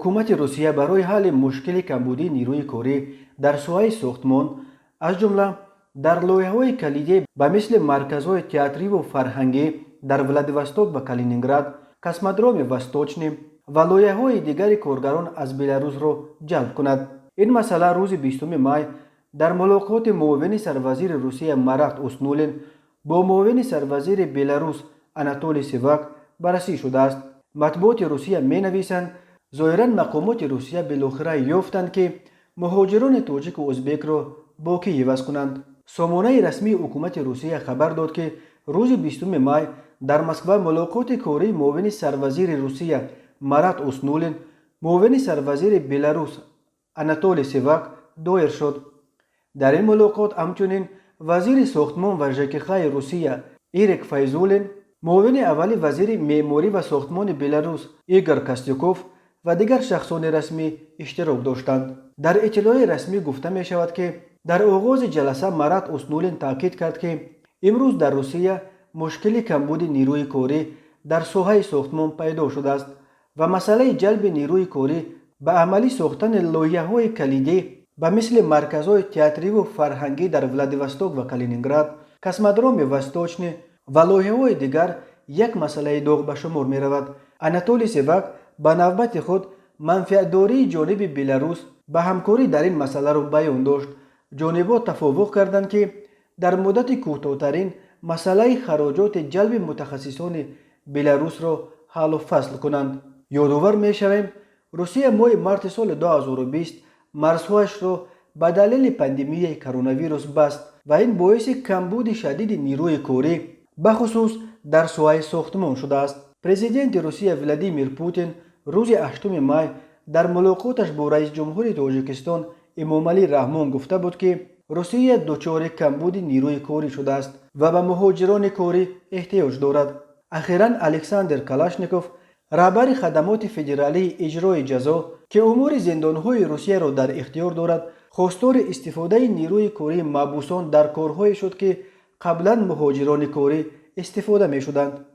حکومت روسیه برای حل مشکل کمبودی نیروی کاری در سوهای ساختمان از جمله در لایحه‌های کلیدی به مثل مرکزهای تئاتری و فرهنگی در ولادیواستوک و کالینینگراد، کسمودروم وستوچنی و لایحه‌های دیگر کارگران از بلاروس را جلب کند. این مسئله روز 20 مای در ملاقات معاون سروزیر روسیه مرات اوسنولین با معاون سروزیر بلاروس آناتولی سیواک بررسی شده است. مطبوعات روسیه می نویسند ظاهراً مقامات روسیه بالاخره یافتند که مهاجران تاجیک و ازبک را با کی عوض کنند. سامانه رسمی حکومت روسیه خبر داد که روز 20 مای در مسکو ملاقات کاری معاون سروزیر روسیه مرات اوسنولین معاون سروزیر بلاروس آناتولی سیواک دایر شد. در این ملاقات همچنین وزیر ساختمان و ژکخ روسیه ایریک فایزولین، معاون اول وزیر معماری و ساختمان بلاروس ایگور کاستیوکوف و دیگر شخصان رسمی اشتراک داشتند. در اطلاع رسمی گفته می شود که در آغاز جلسه مرات اوسنولین تاکید کرد که امروز در روسیه مشکل کمبود نیروی کاری در ساحه ساختمان پیدا شده است و مسئله جلب نیروی کاری به عملی ساختن لایحه‌های کلیدی به مثل مرکزهای تئاتری و فرهنگی در ولادیواستوک و کالینینگراد، کسمودروم وستوچنی و لایحه‌های دیگر یک مسئله داغ به شمار می رود. آناتولی سیواک به نوبت خود منفعت‌داری جانب بلاروس به همکاری در این مسئله را بیان داشت. جانب‌ها توافق کردند که در مدت کوتاه‌ترین مسئله خراجات جلب متخصصان بلاروس را حل و فصل کنند. یادآور می‌شویم روسیه ماه مارت سال 2020 مرزهایش را به دلیل پاندمی کرونا ویروس بست و این باعث کمبود شدید نیروی کاری بخصوص در ساحه ساختمان شده است. پرزیدنت روسیه ولادیمیر پوتین روز 8 مای در ملاقاتش با رئیس جمهور تاجیکستان امامعلی رحمان گفته بود که روسیه دچار کمبود نیروی کاری شده است و به مهاجران کاری احتیاج دارد. اخیراً الکساندر کلاشنیکوف، رهبر خدمات فدرالی اجرای جزا که امور زندانهای روسیه را در اختیار دارد، خواستار استفاده نیروی کاری محبوسان در کارهایی شد که قبلا مهاجران کاری استفاده می شدند.